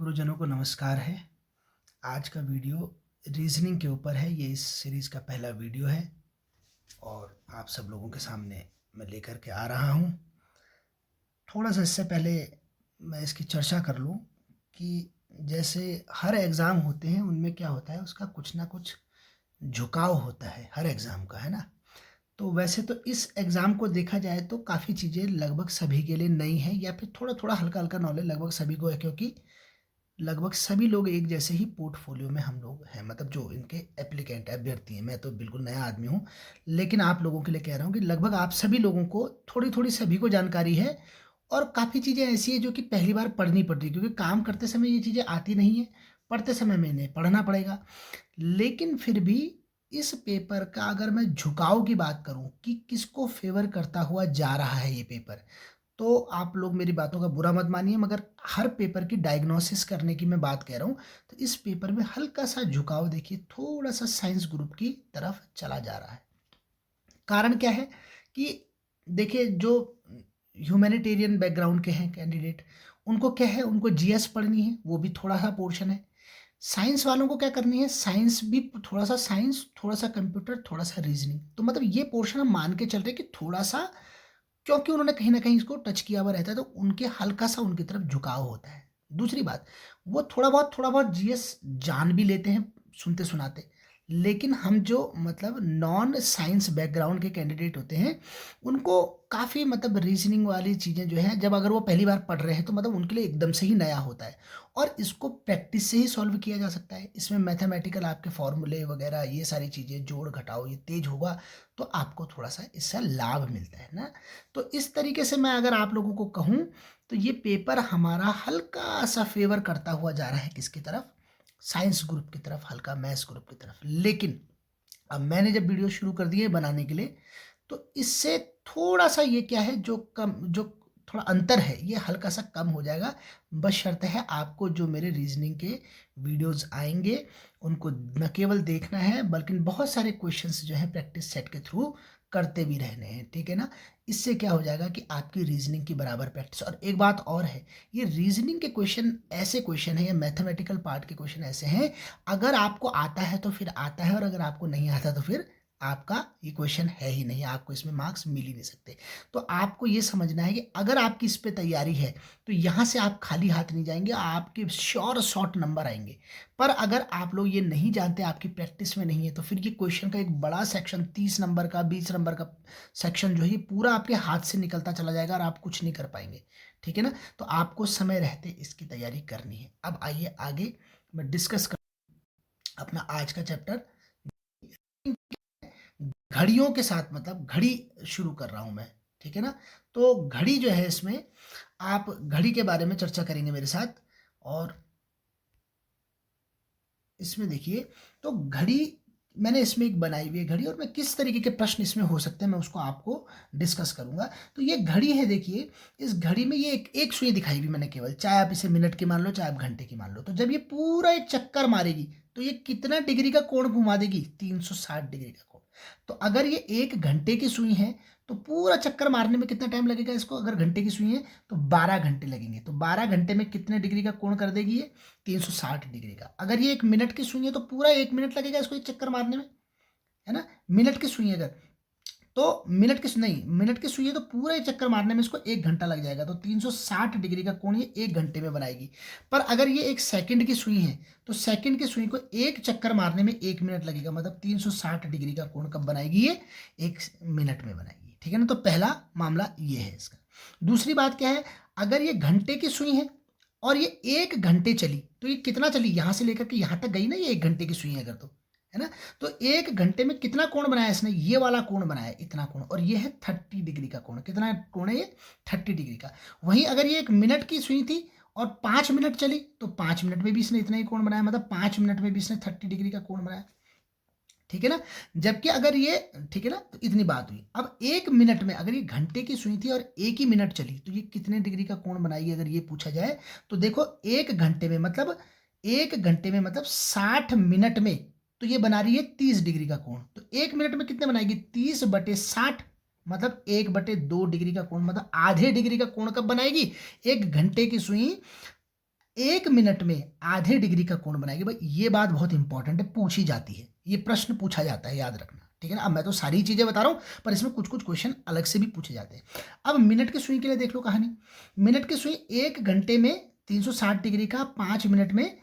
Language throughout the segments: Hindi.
गुरुजनों को नमस्कार है। आज का वीडियो रीजनिंग के ऊपर है। ये इस सीरीज़ का पहला वीडियो है और आप सब लोगों के सामने मैं लेकर के आ रहा हूँ। थोड़ा सा इससे पहले मैं इसकी चर्चा कर लूँ कि जैसे हर एग्ज़ाम होते हैं उनमें क्या होता है, उसका कुछ ना कुछ झुकाव होता है हर एग्ज़ाम का, है ना। तो वैसे तो इस एग्ज़ाम को देखा जाए तो काफ़ी चीज़ें लगभग सभी के लिए नई हैं या फिर थोड़ा थोड़ा हल्का हल्का नॉलेज लगभग सभी को है, क्योंकि लगभग सभी लोग एक जैसे ही पोर्टफोलियो में हम लोग हैं, मतलब जो इनके एप्लीकेंट अभ्यर्थी हैं। मैं तो बिल्कुल नया आदमी हूँ, लेकिन आप लोगों के लिए कह रहा हूँ कि लगभग आप सभी लोगों को थोड़ी थोड़ी सभी को जानकारी है। और काफ़ी चीज़ें ऐसी है जो कि पहली बार पढ़नी पड़ रही है, क्योंकि काम करते समय ये चीज़ें आती नहीं है, पढ़ते समय में इन्हें पढ़ना पड़ेगा। लेकिन फिर भी इस पेपर का अगर मैं झुकाव की बात करूं कि किसको फेवर करता हुआ जा रहा है ये पेपर, तो आप लोग मेरी बातों का बुरा मत मानिए, मगर हर पेपर की डायग्नोसिस करने की मैं बात कह रहा हूँ। तो इस पेपर में हल्का सा झुकाव देखिए, थोड़ा सा साइंस ग्रुप की तरफ चला जा रहा है। कारण क्या है कि देखिए, जो ह्यूमैनिटेरियन बैकग्राउंड के हैं कैंडिडेट, उनको क्या है, उनको जीएस पढ़नी है, वो भी थोड़ा सा पोर्शन है। साइंस वालों को क्या करनी है, साइंस भी थोड़ा सा, साइंस थोड़ा सा, कंप्यूटर थोड़ा सा, रीजनिंग। तो मतलब ये पोर्शन हम मान के चल रहे हैं कि थोड़ा सा, क्योंकि उन्होंने कहीं न कहीं इसको टच किया हुआ रहता है, तो उनके हल्का-सा उनकी तरफ झुकाव होता है। दूसरी बात, वो थोड़ा बहुत जीएस जान भी लेते हैं सुनते-सुनाते। लेकिन हम जो मतलब नॉन साइंस बैकग्राउंड के कैंडिडेट होते हैं, उनको काफ़ी मतलब रीज़निंग वाली चीज़ें जो हैं, जब अगर वो पहली बार पढ़ रहे हैं, तो मतलब उनके लिए एकदम से ही नया होता है। और इसको प्रैक्टिस से ही सॉल्व किया जा सकता है। इसमें मैथमेटिकल आपके फ़ॉर्मूले वगैरह ये सारी चीज़ें, जोड़-घटाव ये तेज़ होगा, तो आपको थोड़ा-सा इससे लाभ मिलता है ना। तो इस तरीके से मैं अगर आप लोगों को कहूँ, तो ये पेपर हमारा हल्का सा फेवर करता हुआ जा रहा है किसकी तरफ, साइंस ग्रुप की तरफ, हल्का मैथ्स ग्रुप की तरफ। लेकिन अब मैंने जब वीडियो शुरू कर दिए बनाने के लिए, तो इससे थोड़ा सा ये क्या है, जो थोड़ा अंतर है, ये हल्का सा कम हो जाएगा। बशर्ते है आपको जो मेरे रीजनिंग के वीडियोस आएंगे, उनको न केवल देखना है, बल्कि बहुत सारे क्वेश्चंस जो है प्रैक्टिस सेट के थ्रू करते भी रहने हैं, ठीक है ना। इससे क्या हो जाएगा कि आपकी रीजनिंग की बराबर प्रैक्टिस। और एक बात और है, ये रीजनिंग के क्वेश्चन ऐसे क्वेश्चन है या मैथमेटिकल पार्ट के क्वेश्चन ऐसे हैं, अगर आपको आता है तो फिर आता है, और अगर आपको नहीं आता तो फिर आपका ये क्वेश्चन है ही नहीं, आपको इसमें मार्क्स मिल ही नहीं सकते। तो आपको ये समझना है कि अगर आपकी इस पे तैयारी है, तो यहाँ से आप खाली हाथ नहीं जाएंगे, आपके श्योर शॉर्ट नंबर आएंगे। पर अगर आप लोग ये नहीं जानते, आपकी प्रैक्टिस में नहीं है, तो फिर ये क्वेश्चन का एक बड़ा सेक्शन, 30 नंबर का, 20 नंबर का सेक्शन जो है, ये पूरा आपके हाथ से निकलता चला जाएगा और आप कुछ नहीं कर पाएंगे, ठीक है ना। तो आपको समय रहते इसकी तैयारी करनी है। अब आइए आगे मैं डिस्कस कर अपना आज का चैप्टर, घड़ियों के साथ, मतलब घड़ी शुरू कर रहा हूं मैं, ठीक है ना। तो घड़ी जो है, इसमें आप घड़ी के बारे में चर्चा करेंगे मेरे साथ। और इसमें देखिए, तो घड़ी मैंने इसमें एक बनाई हुई है घड़ी, और मैं किस तरीके के प्रश्न इसमें हो सकते हैं मैं उसको आपको डिस्कस करूंगा। तो ये घड़ी है, देखिए इस घड़ी में ये एक सुई दिखाई हुई मैंने केवल, चाहे आप इसे मिनट की मान लो, चाहे आप घंटे की मान लो। तो जब ये पूरा एक चक्कर मारेगी, तो ये कितना डिग्री का कोण घुमा देगी, 360 डिग्री का कोण। तो अगर ये 1 घंटे की सुई है, तो पूरा चक्कर मारने में कितना टाइम लगेगा इसको, अगर घंटे की सुई है तो 12 घंटे लगेंगे। तो 12 घंटे में कितने डिग्री का कोण कर देगी ये, 360 डिग्री का। अगर ये 1 मिनट की सुई है, तो पूरा 1 मिनट लगेगा इसको एक चक्कर मारने में, है ना। मिनट की सुई है अगर, तो मिनट की नहीं, मिनट की सुई है तो पूरा एक चक्कर मारने में इसको 1 घंटा लग जाएगा। तो 360 डिग्री का कोण ये 1 घंटे में बनाएगी। पर अगर ये 1 सेकंड की सुई है, तो सेकंड की सुई को एक चक्कर मारने में 1 मिनट लगेगा, मतलब 360 डिग्री का कोण कब बनाएगी ये, 1 मिनट में बनाएगी, ठीक है ना। तो पहला मामला ये है इसका। दूसरी बात क्या है, अगर ये घंटे की सुई है और ये 1 घंटे चली, तो ये कितना चली, यहां से लेकर के यहां तक गई ना, ये 1 घंटे की सुई है अगर, तो है ना। तो 1 घंटे में कितना कोण बनाया इसने, ये वाला कोण बनाया, इतना कोण, और ये है 30 डिग्री का कोण। कितना कोण है ये, 30 डिग्री का। वहीं अगर ये 1 मिनट की सुई थी और 5 मिनट चली, तो 5 मिनट में भी इसने इतना ही कोण बनाया, मतलब 5 मिनट में भी इसने 30 डिग्री का कोण बनाया, ठीक है ना। जबकि अगर ये, ठीक है ना, तो इतनी बात हुई। अब 1 मिनट में अगर ये घंटे की सुई थी और 1 ही मिनट चली, तो ये कितने डिग्री का कोण बनाएगी, अगर ये पूछा जाए। तो देखो, 1 घंटे में मतलब 60 मिनट में, तो ये बना रही है 30 डिग्री का कोण। तो 1 मिनट में कितने बनाएगी, 30/60, मतलब 1/2 डिग्री का कोण, मतलब आधे डिग्री का कोण कब बनाएगी, 1 घंटे की सुई 1 मिनट में आधे डिग्री का कोण बनाएगी। भाई ये बात बहुत इंपॉर्टेंट है, पूछी जाती है, ये प्रश्न पूछा जाता है, याद रखना, ठीक है ना। अब मैं तो सारी चीजें बता रहा हूं, पर इसमें कुछ कुछ क्वेश्चन अलग से भी पूछे जाते हैं। अब मिनट की सुई के लिए देख लो कहानी। मिनट की सुई 1 घंटे में 360 डिग्री का, 5 मिनट में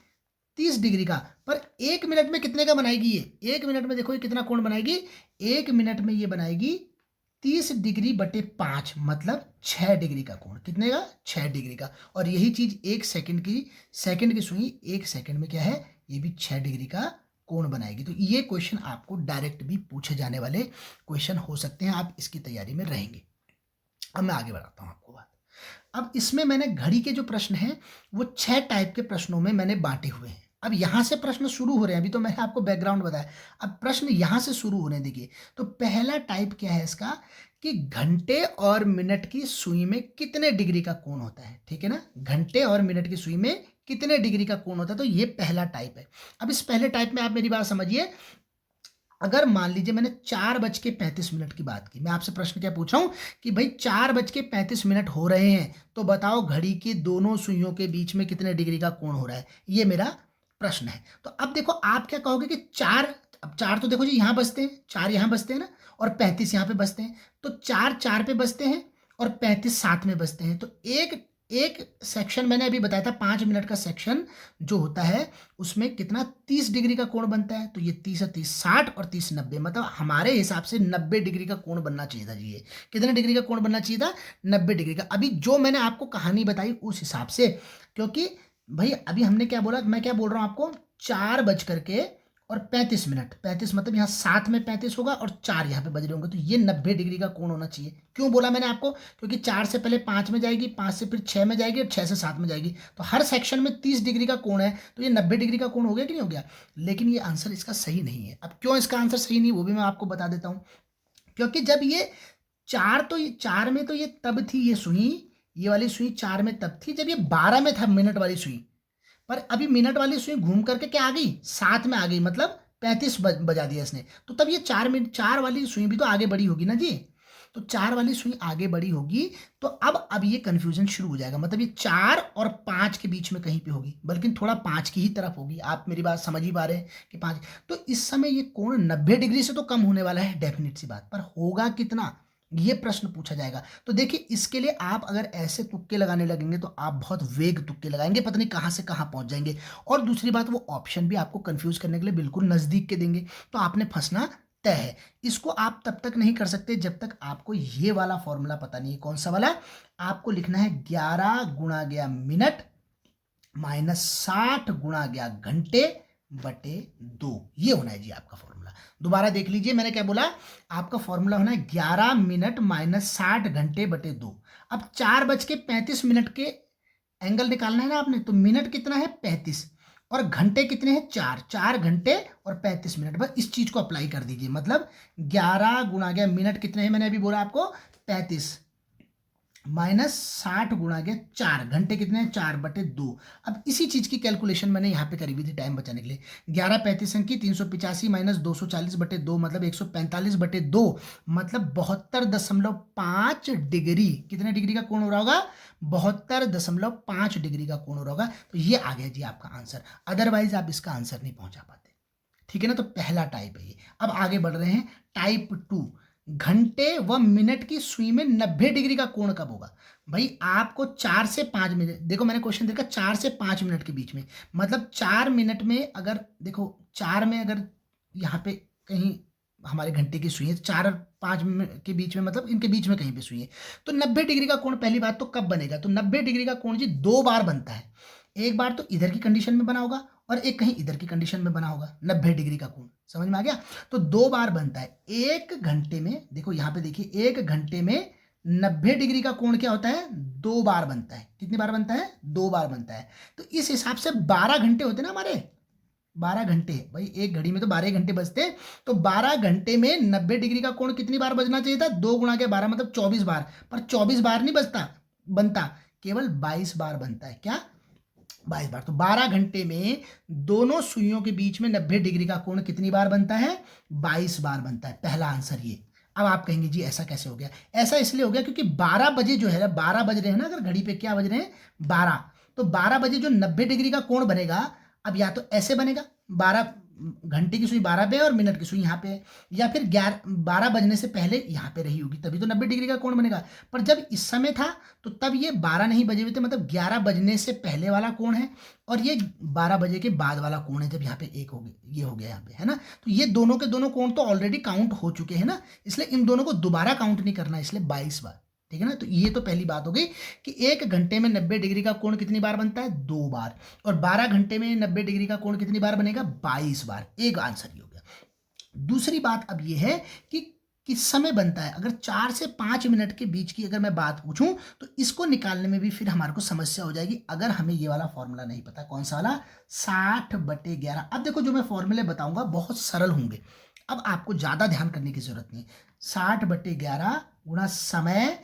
30 डिग्री का, पर 1 मिनट में कितने का बनाएगी ये? 1 मिनट में देखो ये कितना कोण बनाएगी? 1 मिनट में ये बनाएगी 30 डिग्री बटे 5, मतलब 6 डिग्री का कोण। कितने का? 6 डिग्री का। और यही चीज 1 सेकंड की सुई 1 सेकंड में क्या है? ये भी 6 डिग्री का कोण बनाएगी। तो ये क्वेश्चन आपको डायरेक्ट भी पूछे जाने वाले क्वेश्चन हो सकते हैं, आप इसकी तैयारी में रहेंगे। अब मैं आगे बढ़ाता हूं आपको बात। अब इसमें मैंने घड़ी के जो प्रश्न हैं वो 6 टाइप के प्रश्नों में मैंने बांटे हुए हैं। अब यहां से प्रश्न शुरू हो रहे हैं, अभी तो मैंने आपको बैकग्राउंड बताया, अब प्रश्न यहां से शुरू हो रहे हैं। देखिए, तो पहला टाइप क्या है इसका कि घंटे और मिनट की सुई में कितने डिग्री का कोण होता है, ठीक है ना। घंटे और मिनट की सुई में कितने डिग्री का कोण होता है, तो ये पहला टाइप है। अब इस पहले टाइप में आप मेरी बात समझिए, अगर मान लीजिए मैंने 4:35 की बात की, मैं आपसे प्रश्न क्या पूछ रहा हूं कि भाई 4:35 हो रहे हैं, तो बताओ घड़ी की दोनों सुइयों के बीच में कितने डिग्री का कोण हो रहा है, ये मेरा प्रश्न है। तो अब देखो आप क्या कहोगे कि 4, अब 4 तो देखो जी यहाँ बसते हैं, 4 यहाँ बसते हैं ना, और 35 यहाँ पे बसते हैं, तो 4 4 पे बसते हैं और 35 7 में बसते हैं। तो एक एक सेक्शन मैंने अभी बताया था, 5 मिनट का सेक्शन जो होता है उसमें कितना 30 डिग्री का कोण बनता है। तो ये 30 और 30 60 और 30 90, मतलब हमारे हिसाब से 90 डिग्री का कोण बनना चाहिए था जी। ये कितने डिग्री का कोण बनना चाहिए था? 90 डिग्री का। अभी जो मैंने आपको कहानी बताई उस हिसाब से, क्योंकि भाई अभी हमने क्या बोला, मैं क्या बोल रहा हूं आपको, 4:35, 35 मतलब यहाँ 7 में 35 होगा और 4 यहाँ पे बज रहे होंगे, तो ये 90 डिग्री का कोण होना चाहिए। क्यों बोला मैंने आपको? क्योंकि 4 से पहले 5 में जाएगी, 5 से फिर 6 में जाएगी और 6 से 7 में जाएगी, तो हर सेक्शन में 30 डिग्री का कोण है, तो ये 90 डिग्री का कोण हो गया कि नहीं हो गया। लेकिन ये आंसर इसका सही नहीं है। अब क्यों इसका आंसर सही नहीं, वो भी मैं आपको बता देता हूँ। क्योंकि जब ये 4 में तो ये तब थी ये सुई, ये वाली सुई 4 में तब थी जब ये 12 में था, मिनट वाली सुई। पर अभी मिनट वाली सुई घूम करके क्या आ गई? 7 में आ गई, मतलब 35 बजा दिया इसने। तो तब ये 4 वाली सुई भी तो आगे बढ़ी होगी ना जी। तो 4 वाली सुई आगे बढ़ी होगी, तो अब ये कंफ्यूजन शुरू हो जाएगा, मतलब ये 4 और 5 के बीच में कहीं पे होगी, बल्कि थोड़ा 5 की ही तरफ होगी। आप मेरी बात समझ ही पा रहे हैं कि 5, तो इस समय ये कोण 90 डिग्री से तो कम होने वाला है, डेफिनेट सी बात, पर होगा कितना, ये प्रश्न पूछा जाएगा। तो देखिए, इसके लिए आप अगर ऐसे तुक्के लगाने लगेंगे तो आप बहुत वेग तुक्के लगाएंगे, पता नहीं कहां से कहां पहुंच जाएंगे। और दूसरी बात, वो ऑप्शन भी आपको कंफ्यूज करने के लिए बिल्कुल नजदीक के देंगे, तो आपने फंसना तय है। इसको आप तब तक नहीं कर सकते जब तक आपको ये वाला फॉर्मूला पता नहीं है। कौन सा वाला? आपको लिखना है 11 गुणा गया मिनट माइनस 60 गुणा गया घंटे बटे 2, ये होना है जी आपका फॉर्मूला। दोबारा देख लीजिए, मैंने क्या बोला, आपका फॉर्मूला होना है 11 मिनट माइनस 60 घंटे बटे 2। अब 4:35 के एंगल निकालना है ना आपने, तो मिनट कितना है? 35, और घंटे कितने हैं? 4 घंटे और 35 मिनट। बस इस चीज को अप्लाई कर दीजिए, मतलब 11 गुणा गया मिनट कितने हैं, मैंने अभी बोला आपको 35, माइनस 60 गुणा गया 4 घंटे कितने हैं? 4/2। अब इसी चीज की कैलकुलेशन मैंने यहाँ पे करी हुई थी टाइम बचाने के लिए। 11 35 अंकी 385 माइनस 240/2, मतलब 145/2, मतलब 72.5 डिग्री। कितने डिग्री का कोण हो रहा होगा? 72.5 डिग्री का कोण हो रहा होगा। तो ये आ गया जी आपका आंसर, अदरवाइज आप इसका आंसर नहीं पहुंचा पाते, ठीक है ना। तो पहला टाइप है ये। अब आगे बढ़ रहे हैं टाइप 2, घंटे व मिनट की सुई में 90 डिग्री का कोण कब होगा? भाई आपको 4 से 5 मिनट, देखो मैंने क्वेश्चन देखा 4 से 5 मिनट के बीच में, मतलब 4 मिनट में अगर देखो 4 में अगर यहाँ पे कहीं हमारे घंटे की सुई है, 4 और 5 के बीच में, मतलब इनके बीच में कहीं पे सुई है, तो 90 डिग्री का कोण पहली बात तो कब बनेगा? तो 90 डिग्री का कोण जी 2 बार बनता है। एक बार तो इधर की कंडीशन में बना होगा और एक कहीं इधर की कंडीशन में बना होगा। 90 डिग्री का कोण समझ में आ गया? तो 2 बार बनता है। 1 घंटे में, देखो यहां पे देखिए, 1 घंटे में 90 डिग्री का कोण क्या होता है? 2 बार बनता है। कितनी बार बनता है? 2 बार बनता है। तो इस हिसाब से 12 घंटे होते ना हमारे, 12 घंटे, भाई एक घड़ी में तो 12 घंटे बजते हैं, तो 12 घंटे में 90 डिग्री का कोण कितनी बार बजना चाहिए था? 2 गुणा के 12 मतलब 24 बार, पर 24 बार नहीं बनता, केवल 22 बार बनता है। क्या? 22 बार। तो 12 घंटे में दोनों सुइयों के बीच में 90 डिग्री का कोण कितनी बार बनता है? 22 बार बनता है। पहला आंसर ये। अब आप कहेंगे जी ऐसा कैसे हो गया? ऐसा इसलिए हो गया क्योंकि 12 बजे जो है, 12 बज रहे हैं ना, अगर घड़ी पे क्या बज रहे हैं? 12, तो 12 बजे जो 90 डिग्री का कोण बनेगा, अब या तो ऐसे बनेगा, 12 घंटे की सुई 12 पे है और मिनट की सुई यहाँ पे है, या फिर 12 बजने से पहले यहाँ पे रही होगी, तभी तो 90 डिग्री का कोण बनेगा। पर जब इस समय था तो तब ये 12 नहीं बजे हुए थे, मतलब 11 बजने से पहले वाला कोण है, और ये 12 बजे के बाद वाला कोण है, जब यहाँ पे एक हो गया, ये हो गया यहाँ पे, है ना। तो ये दोनों के दोनों कोण तो ऑलरेडी काउंट हो चुके हैं ना, इसलिए इन दोनों को दोबारा काउंट नहीं करना, इसलिए 22 बार। ठीक है ना। तो ये तो पहली बात हो गई कि 1 घंटे में 90 डिग्री का कोण कितनी बार बनता है, 2 बार, और 12 घंटे में 90 डिग्री का कोण कितनी बार बनेगा, 22 बार। एक आंसर ये हो गया। दूसरी बात अब ये है कि किस समय बनता है। अगर 4 से 5 मिनट के बीच की अगर मैं बात पूछूं तो इसको निकालने में भी फिर हमारे को समस्या हो जाएगी, अगर हमें ये वाला फॉर्मूला नहीं पता। कौन सा वाला, 60/11। अब देखो जो मैं फॉर्मूले बताऊंगा बहुत सरल होंगे, अब आपको ज्यादा ध्यान करने की जरूरत नहीं। 60/11 गुणा समय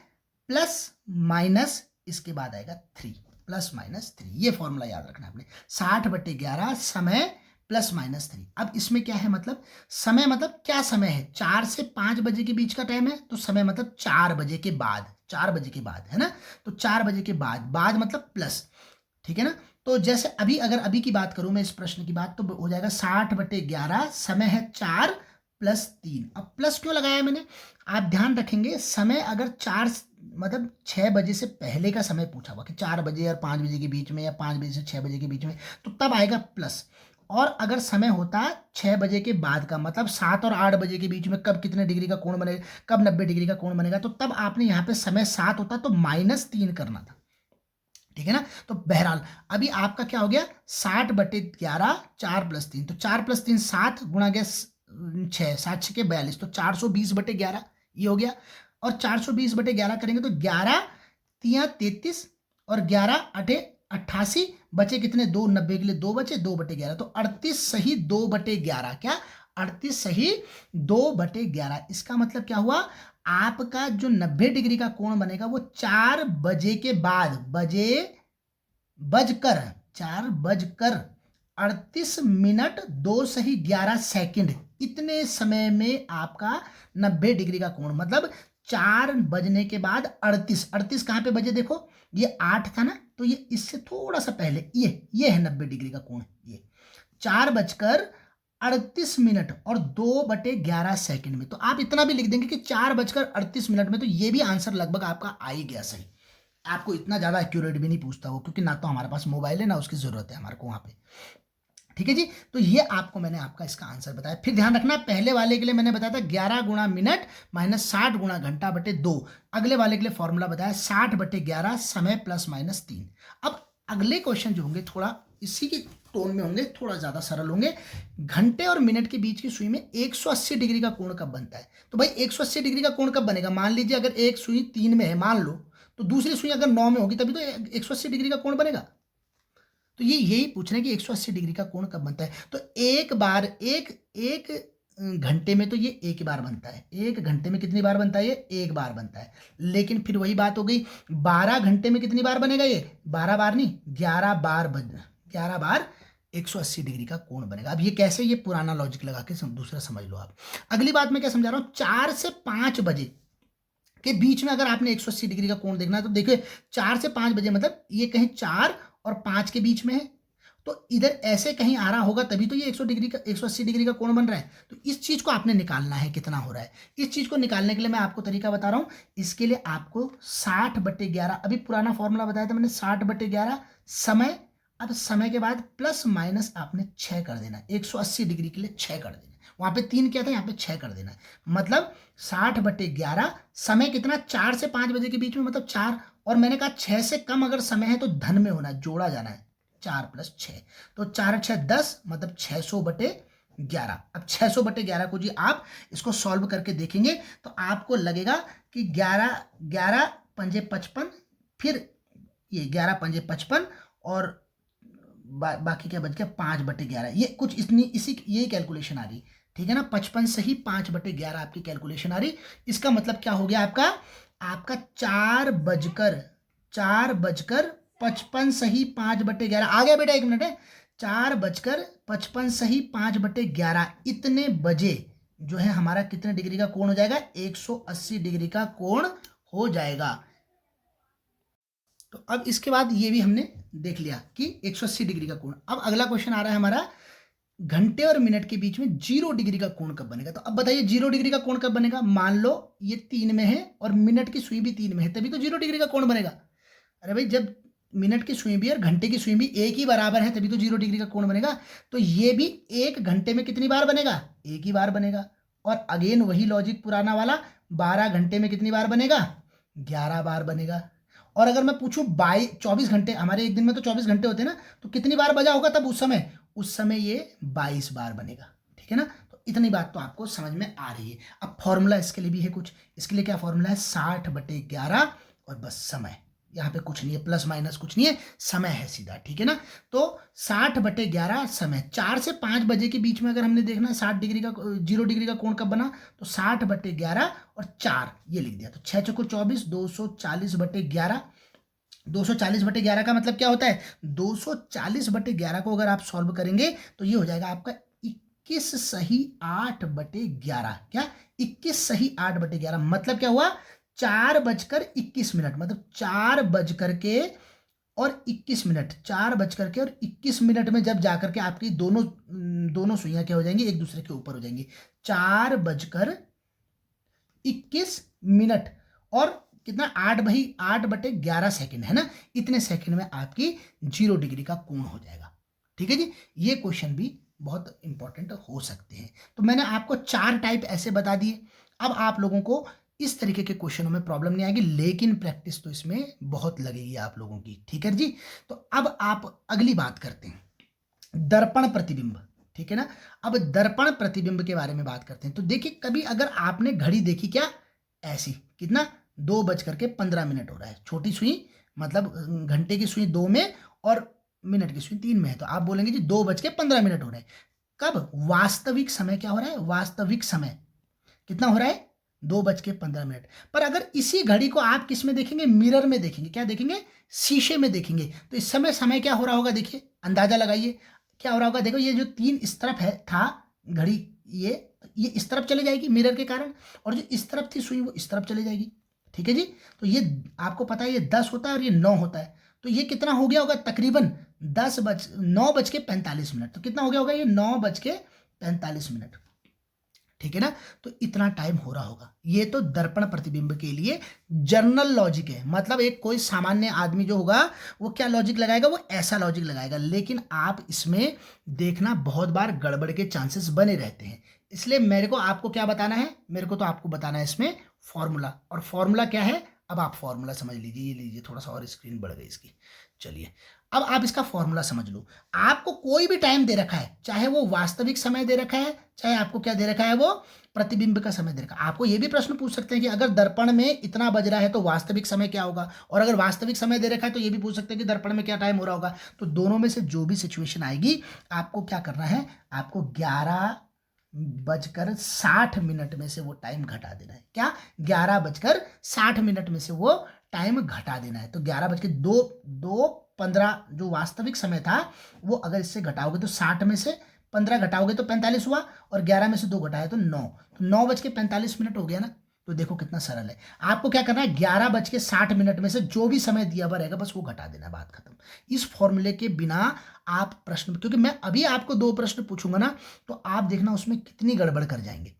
प्लस माइनस, इसके बाद आएगा 3, प्लस माइनस 3। ये फॉर्मूला याद रखना आपने, 60/11 समय प्लस माइनस 3। अब इसमें क्या है, मतलब समय मतलब क्या समय है, 4 से 5 बजे के बीच का टाइम है, तो समय मतलब 4 बजे के बाद, 4 बजे के बाद, है ना। तो 4 बजे के बाद, बाद मतलब प्लस, ठीक है ना। तो जैसे अभी अगर अभी की बात करूं मैं इस प्रश्न की बात, तो हो जाएगा 60/11, समय है 4 प्लस 3। अब प्लस क्यों लगाया मैंने, आप ध्यान रखेंगे, समय अगर 4 मतलब 6 बजे से पहले का समय पूछा हुआ कि 4 बजे और 5 बजे के बीच में, या 5 बजे से 6 बजे के बीच में, तो तब आएगा प्लस। और अगर समय होता 6 बजे के बाद का, मतलब 7 और 8 बजे के बीच में कब कितने डिग्री का कोण बनेगा, कब 90 डिग्री का कोण बनेगा, तो तब आपने यहाँ पे समय 7 होता तो -3 करना था। ठीक है ना। तो बहरहाल अभी आपका क्या हो गया, 60/11, 4 + 3, तो 4 + 3 7 गुणा गया 6, 7 6 के 42, तो 420/11 ये हो गया। और 420/11 करेंगे तो 11 3 33 और 11 8 88, बचे कितने, 2, 90 के लिए 2 बचे, 2/11, तो 38 सही 2/11। क्या, 38 सही 2/11। इसका मतलब क्या हुआ, आपका जो 90 डिग्री का कोण बनेगा वो 4 बजे के बाद, बजकर 4 बजकर 38 मिनट 2 सही 11 सेकंड, इतने समय में आपका 90 डिग्री का कोण, मतलब 4 बजने के बाद 38 कहां पे बजे, देखो ये 8 था ना, तो ये इससे थोड़ा सा पहले, ये है 90 डिग्री का कोण, ये 4 बजकर 38 मिनट और 2/11 सेकंड में। तो आप इतना भी लिख देंगे कि 4 बजकर 38 मिनट में, तो ये भी आंसर लगभग आपका आ ही गया सही। आपको इतना ज्यादा एक्यूरेट भी नहीं पूछता वो, क्योंकि ना तो हमारे पास मोबाइल है ना उसकी जरूरत है हमारे को वहां पे। ठीक है जी। तो ये आपको मैंने आपका इसका आंसर बताया। फिर ध्यान रखना, पहले वाले के लिए मैंने बताया था 11 गुणा मिनट माइनस 60 गुणा घंटा बटे 2। अगले वाले के लिए फॉर्मूला बताया 60/11 समय प्लस माइनस 3। अब अगले क्वेश्चन जो होंगे थोड़ा इसी के टोन में होंगे, थोड़ा ज्यादा सरल होंगे। घंटे और मिनट के बीच की सुई में 180 डिग्री का कोण कब बनता है। तो भाई 180 डिग्री का कोण कब बनेगा, मान लीजिए अगर एक सुई 3 में है मान लो, तो दूसरी सुई अगर 9 में होगी तभी तो 180 डिग्री का कोण बनेगा। तो ये यही पूछ रहे हैं कि 180 डिग्री का कोण कब बनता है। तो एक बार एक घंटे में तो ये एक बार बनता है, 1 घंटे में कितनी बार बनता है, ये 1 बार बनता है। लेकिन फिर वही बात हो गई, 12 घंटे में कितनी बार बनेगा, ये 12 बार नहीं, 11 बार 11 बार 180 डिग्री का कोण बनेगा। अब ये कैसे, ये पुराना लॉजिक लगा के दूसरा समझ लो आप। अगली बात मैं क्या समझा रहा हूं, 4 से 5 बजे के बीच में अगर आपने 180 डिग्री का कोण देखना है, तो देखिए 4 से 5 बजे मतलब ये कहीं 4 और 5 के बीच में है, तो इधर ऐसे कहीं आ रहा होगा, तभी तो ये 180 डिग्री का कोण बन रहा है। तो इस चीज को आपने निकालना है कितना हो रहा है। इस चीज को निकालने के लिए मैं आपको तरीका बता रहा हूं। इसके लिए आपको 60/11, अभी पुराना फॉर्मूला बताया था मैंने, 60/11 समय, अब समय के बाद प्लस माइनस आपने 6 कर देना, 180 डिग्री के लिए 6 कर देना। वहां पे 3 किया था, यहाँ पे 6 कर देना। मतलब 60/11 समय कितना, 4 से 5 बजे के बीच में, मतलब 4, और मैंने कहा 6 से कम अगर समय है तो धन में होना है, जोड़ा जाना है, 4 + 6, तो 4 × 6 = 10, मतलब 600/11। अब 600/11 को जी आप इसको सॉल्व करके देखेंगे तो आपको लगेगा कि 11 पंजे 55, फिर ये 11 पंजे 55, और बाकी क्या बच गया, 5/11। ये कुछ इसी यही कैलकुलेशन आ रही, ठीक है ना। 55 सही 5/11 आपकी कैलकुलेशन आ रही। इसका मतलब क्या हो गया, आपका 4 बजकर 55 सही 5/11 आ गया बेटा, 1 मिनट है। 4 बजकर 55 सही 5/11, इतने बजे जो है हमारा कितने डिग्री का कोण हो जाएगा, 180 डिग्री का कोण हो जाएगा। तो अब इसके बाद ये भी हमने देख लिया कि 180 डिग्री का कोण। अब अगला क्वेश्चन आ रहा है हमारा, घंटे और मिनट के बीच में 0 डिग्री का कोण कब बनेगा। तो अब बताइए 0 डिग्री का कोण कब बनेगा। मान लो ये 3 में है और मिनट की सुई भी 3 में है, तभी तो 0 डिग्री का कोण बनेगा। अरे भाई जब मिनट की सुई भी और घंटे की सुई भी एक ही बराबर है तभी तो 0 डिग्री का कोण बनेगा। तो ये भी 1 घंटे में कितनी बार बनेगा, एक ही बार बनेगा। और अगेन वही लॉजिक पुराना वाला, 12 घंटे में कितनी बार बनेगा, 11 बार बनेगा। और अगर मैं पूछूं 24 घंटे, हमारे एक दिन में तो 24 घंटे होते हैं ना, तो कितनी बार बजा होगा तब उस समय ये 22 बार बनेगा। ठीक है ना। तो इतनी बात तो आपको समझ में आ रही है। अब फॉर्मूला इसके लिए भी है कुछ। इसके लिए क्या फॉर्मूला है, 60/11 और बस समय, यहाँ पे कुछ नहीं है, प्लस माइनस कुछ नहीं है, समय है सीधा। ठीक है ना। तो 60/11 समय, 4 से 5 बजे के बीच में अगर हमने देखना है 0 डिग्री का कोण कब बना, तो 60/11 और 4 ये लिख दिया। तो 6 चौको 24, 240/11। 240/11 का मतलब क्या होता है, 240/11 को अगर आप सॉल्व करेंगे तो ये हो जाएगा आपका 21 सही 8/11। क्या 21 सही 8/11 मतलब क्या हुआ, 4:21, मतलब 4:21, 4:21 में जब जाकर के आपकी दोनों सुइयां क्या हो जाएंगी, एक दूसरे के ऊपर हो जाएंगी। 4:21 और कितना, 8/11 सेकंड है ना। इतने सेकंड में आपकी 0 डिग्री का कोण हो जाएगा। ठीक है जी। ये क्वेश्चन भी बहुत इंपॉर्टेंट हो सकते हैं। तो मैंने आपको 4 टाइप ऐसे बता दिए। अब आप लोगों को इस तरीके के क्वेश्चनों में प्रॉब्लम नहीं आएगी, लेकिन प्रैक्टिस तो इसमें बहुत लगेगी आप लोगों की। ठीक है जी। तो अब आप अगली बात करते हैं, दर्पण प्रतिबिंब। ठीक है ना। अब दर्पण प्रतिबिंब के बारे में बात करते हैं। तो देखिए, कभी अगर आपने घड़ी देखी क्या, ऐसी कितना 2:15 हो रहा है, छोटी सुई, मतलब घंटे की सुई 2 में और मिनट की सुई 3 में है, तो आप बोलेंगे जी 2:15 हो रहे हैं। कब, वास्तविक समय क्या हो रहा है, वास्तविक समय कितना हो रहा है, 2:15। पर अगर इसी घड़ी को आप किस में देखेंगे, मिरर में देखेंगे, क्या देखेंगे, शीशे में देखेंगे, तो इस समय क्या हो रहा होगा, देखिए अंदाजा लगाइए क्या हो रहा होगा। देखो ये जो 3 इस तरफ है था घड़ी, ये इस तरफ चले जाएगी मिरर के कारण, और जो इस तरफ थी सुई वो इस तरफ चले जाएगी। ठीक है जी। तो ये आपको पता है ये 10 होता है और ये 9 होता है, तो ये कितना हो गया होगा, तकरीबन 9:45। तो कितना हो गया होगा, ये 9:45। ठीक है ना। तो इतना टाइम हो रहा होगा। ये तो दर्पण प्रतिबिंब के लिए जनरल लॉजिक है, मतलब एक कोई सामान्य आदमी जो होगा वो क्या लॉजिक लगाएगा, वो ऐसा लॉजिक लगाएगा। लेकिन आप इसमें देखना बहुत बार गड़बड़ के चांसेस बने रहते हैं, इसलिए मेरे को आपको क्या बताना है, मेरे को तो आपको बताना है इसमें फॉर्मूला। और फॉर्मूला क्या है, अब आप फॉर्मूला समझ लीजिए। ये लीजिए, थोड़ा सा और स्क्रीन बढ़ गई इसकी। चलिए अब आप इसका फॉर्मूला समझ लो। आपको कोई भी टाइम दे रखा है, चाहे वो वास्तविक समय दे रखा है, चाहे आपको क्या दे रखा है, वो प्रतिबिंब का समय दे रखा है। आपको ये भी प्रश्न पूछ सकते हैं कि अगर दर्पण में इतना बज रहा है तो वास्तविक समय क्या होगा, और अगर वास्तविक समय दे रखा है तो ये भी पूछ सकते हैं कि दर्पण में क्या टाइम हो रहा होगा। तो दोनों में से जो भी सिचुएशन आएगी, आपको क्या करना है, आपको 11:60 में से वो टाइम घटा देना है। क्या, 11:60 में से वो टाइम घटा देना है। तो 11:02:15 जो वास्तविक समय था, वो अगर इससे घटाओगे तो 60 में से 15 घटाओगे तो 45 हुआ, और 11 में से 2 घटाए तो 9, तो 9:45 हो गया ना। तो देखो कितना सरल है। आपको क्या करना है, 11:60 में से जो भी समय दिया हुआ रहेगा बस वो घटा देना, बात खत्म। इस फॉर्मूले के बिना आप प्रश्न, क्योंकि मैं अभी आपको 2 प्रश्न पूछूंगा ना, तो आप देखना उसमें कितनी गड़बड़ कर जाएंगे,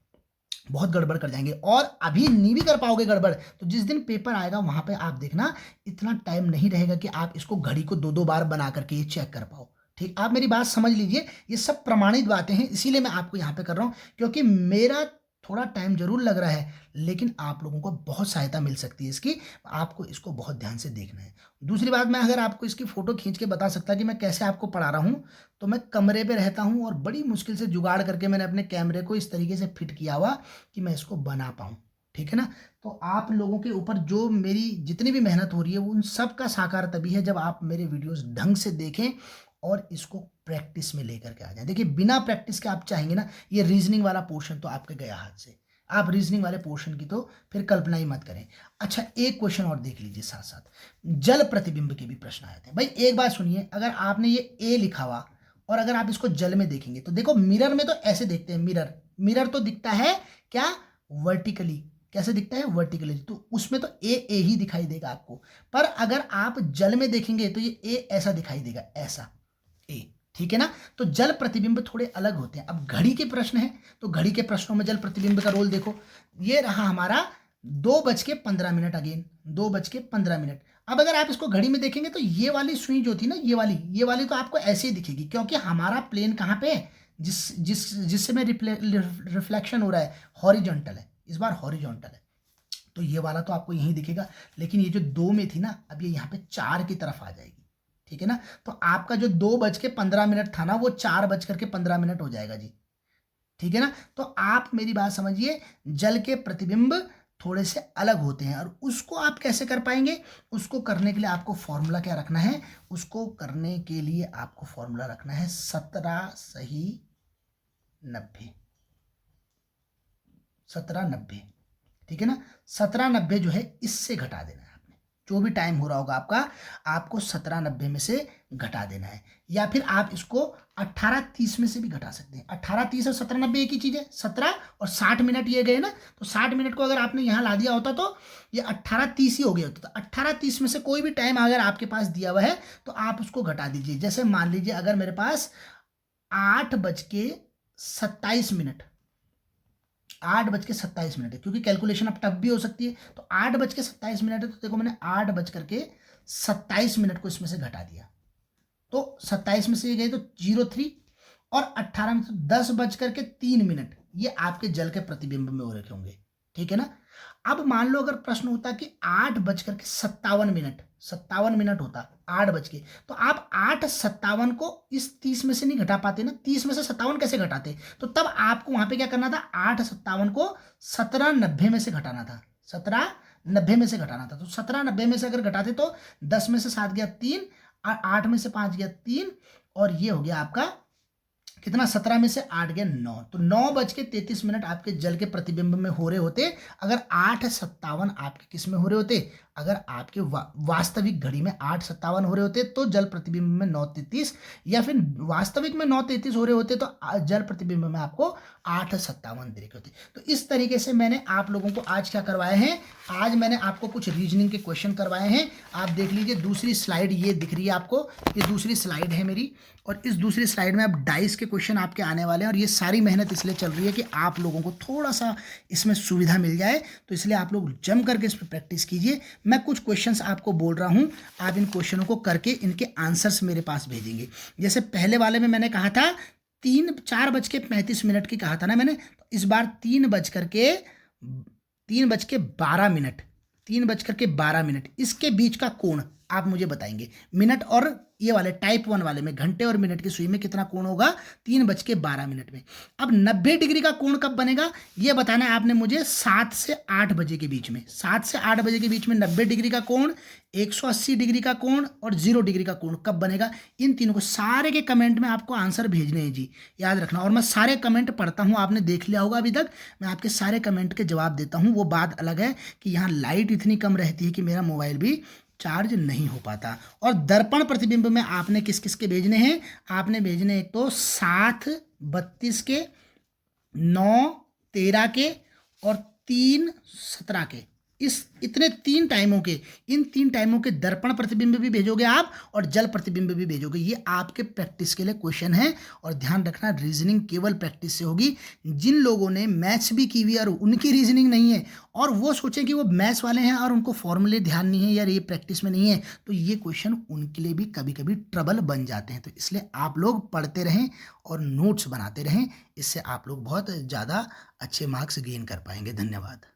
बहुत गड़बड़ कर जाएंगे, और अभी नहीं भी कर पाओगे गड़बड़, तो जिस दिन पेपर आएगा वहां पे आप देखना इतना टाइम नहीं रहेगा कि आप इसको घड़ी को 2-2 बार बना करके ये चेक कर पाओ। ठीक, आप मेरी बात समझ लीजिए, ये सब प्रमाणित बातें हैं, इसीलिए मैं आपको यहाँ पे कर रहा हूँ, क्योंकि मेरा थोड़ा टाइम जरूर लग रहा है, लेकिन आप लोगों को बहुत सहायता मिल सकती है इसकी। आपको इसको बहुत ध्यान से देखना है। दूसरी बात, मैं अगर आपको इसकी फोटो खींच के बता सकता कि मैं कैसे आपको पढ़ा रहा हूँ, तो मैं कमरे पे रहता हूँ और बड़ी मुश्किल से जुगाड़ करके मैंने अपने कैमरे को इस तरीके से फिट किया हुआ कि मैं इसको बना पाऊँ। ठीक है ना। तो आप लोगों के ऊपर जो मेरी जितनी भी मेहनत हो रही है, वो उन सब का साकार तभी है जब आप मेरे वीडियोस ढंग से देखें और इसको प्रैक्टिस में लेकर के आ जाए। देखिए, बिना प्रैक्टिस के आप चाहेंगे ना, ये रीजनिंग वाला पोर्शन तो आपके गया हाथ से, आप रीजनिंग वाले पोर्शन की तो फिर कल्पना ही मत करें। अच्छा, एक क्वेश्चन और देख लीजिए साथ साथ, जल प्रतिबिंब के भी प्रश्न आए थे। भाई एक बात सुनिए, अगर आपने ये ए लिखा हुआ और अगर आप इसको जल में देखेंगे तो देखो, मिरर में तो ऐसे देखते हैं, मिरर तो दिखता है क्या, वर्टिकली, कैसे दिखता है, वर्टिकली। तो उसमें तो ए ही दिखाई देगा आपको, पर अगर आप जल में देखेंगे तो ये ए ऐसा दिखाई देगा, ऐसा ए, ठीक है ना। तो जल प्रतिबिंब थोड़े अलग होते हैं। अब घड़ी के प्रश्न है, तो घड़ी के प्रश्नों में जल प्रतिबिंब का रोल देखो। ये रहा हमारा 2:15, अगेन 2:15। अब अगर आप इसको घड़ी में देखेंगे तो ये वाली सुई जो थी ना, ये वाली तो आपको ऐसे ही दिखेगी, क्योंकि हमारा प्लेन कहाँ पे है, जिससे में रिफ्लेक्शन हो रहा है, हॉरिजॉन्टल है, इस बार हॉरिजॉन्टल है। तो ये वाला तो आपको यहीं दिखेगा, लेकिन ये जो 2 में थी ना, अब ये यहाँ पे 4 की तरफ आ जाएगी, ठीक है ना। तो आपका जो 2:15 था ना, वो 4:15 हो जाएगा जी, ठीक है ना। तो आप मेरी बात समझिए, जल के प्रतिबिंब थोड़े से अलग होते हैं, और उसको आप कैसे कर पाएंगे, उसको करने के लिए आपको फॉर्मूला क्या रखना है, उसको करने के लिए आपको फॉर्मूला रखना है 17 सही 90, 17:90, ठीक है ना। 17:90 जो है इससे घटा देना है आपने, जो भी टाइम हो रहा होगा आपका, आपको 17:90 में से घटा देना है, या फिर आप इसको 18:30 में से भी घटा सकते हैं। 18:30 और 17:90 एक ही चीज़ है, 17 और 60 मिनट ये गए ना, तो 60 मिनट को अगर आपने यहाँ ला दिया होता तो ये 18:30 ही हो गया होता। तो 18:30 में से कोई भी टाइम अगर आपके पास दिया हुआ है तो आप उसको घटा दीजिए। जैसे मान लीजिए अगर मेरे पास 8:27, 8:27 है, क्योंकि कैलकुलेशन अब टफ भी हो सकती है, तो 8:27 है, तो देखो मैंने 8:27 को इसमें से घटा दिया, तो 27 में से ये गए तो 03, और 18 में तो 10:03, ये आपके जल के प्रतिबिंब में हो रखे होंगे, ठीक है ना। अब मान लो अगर प्रश्न होता कि 8:57 होता, 8 बज के, तो आप 8:57 को इस 30 में से नहीं घटा पाते ना, 30 में से 57 कैसे घटाते, तो तब आपको वहां पे क्या करना था, 8:57 को 17:90 में से घटाना था, 17:90 में से घटाना था। तो 17:90 में से अगर घटाते तो 10 में से 7 गया 3, 8 में से 5 गया 3, और ये हो गया आपका कितना, 17 में से 8 गया 9, तो 9:33 आपके जल के प्रतिबिंब में हो रहे होते, अगर 8:57 आपके किस में हो रहे होते, अगर आपके वास्तविक घड़ी में 8:57 हो रहे होते तो जल प्रतिबिंब में 9:33, या फिर वास्तविक में 9:33 हो रहे होते तो जल प्रतिबिंब में आपको 8:57 दे रहे होते। तो इस तरीके से मैंने आप लोगों को आज क्या करवाए हैं, आज मैंने आपको कुछ रीजनिंग के क्वेश्चन करवाए हैं। आप देख लीजिए दूसरी स्लाइड ये दिख रही है आपको, ये दूसरी स्लाइड है मेरी, और इस दूसरी स्लाइड में अब डाइस के क्वेश्चन आपके आने वाले हैं, और ये सारी मेहनत इसलिए चल रही है कि आप लोगों को थोड़ा सा इसमें सुविधा मिल जाए, तो इसलिए आप लोग जम करके इस पर प्रैक्टिस कीजिए। मैं कुछ क्वेश्चंस आपको बोल रहा हूं, आप इन क्वेश्चनों को करके इनके आंसर्स मेरे पास भेजेंगे। जैसे पहले वाले में मैंने कहा था 4:35 की कहा था ना मैंने, तो इस बार 3:12, इसके बीच का कोण आप मुझे बताएंगे। मिनट और ये वाले टाइप 1 वाले में, घंटे और मिनट की सुई में कितना कोण होगा, 3:12 में। अब 90 डिग्री का कोण कब बनेगा ये बताना है आपने मुझे, 7 से 8 बजे के बीच में, 7 से 8 बजे के बीच में 90 डिग्री का कोण, 180 डिग्री का कोण और 0 डिग्री का कोण कब बनेगा। इन तीनों को सारे के कमेंट में आपको आंसर भेजने हैं जी, याद रखना। और मैं सारे कमेंट पढ़ता हूँ, आपने देख लिया होगा अभी तक, मैं आपके सारे कमेंट के जवाब देता हूँ। वो बात अलग है कि यहाँ लाइट इतनी कम रहती है कि मेरा मोबाइल भी चार्ज नहीं हो पाता। और दर्पण प्रतिबिंब में आपने किस किस के भेजने हैं, आपने भेजने एक तो 7:32 के, 9:13 के और 3:17 के, इस इतने 3 टाइमों के, इन 3 टाइमों के दर्पण प्रतिबिंब भी भेजोगे आप और जल प्रतिबिंब भी भेजोगे। ये आपके प्रैक्टिस के लिए क्वेश्चन है, और ध्यान रखना रीजनिंग केवल प्रैक्टिस से होगी। जिन लोगों ने मैथ्स भी की हुई और उनकी रीजनिंग नहीं है, और वो सोचें कि वो मैथ्स वाले हैं और उनको फॉर्मूले ध्यान नहीं है या ये प्रैक्टिस में नहीं है, तो ये क्वेश्चन उनके लिए भी कभी कभी ट्रबल बन जाते हैं। तो इसलिए आप लोग पढ़ते रहें और नोट्स बनाते रहें, इससे आप लोग बहुत ज़्यादा अच्छे मार्क्स गेन कर पाएंगे। धन्यवाद।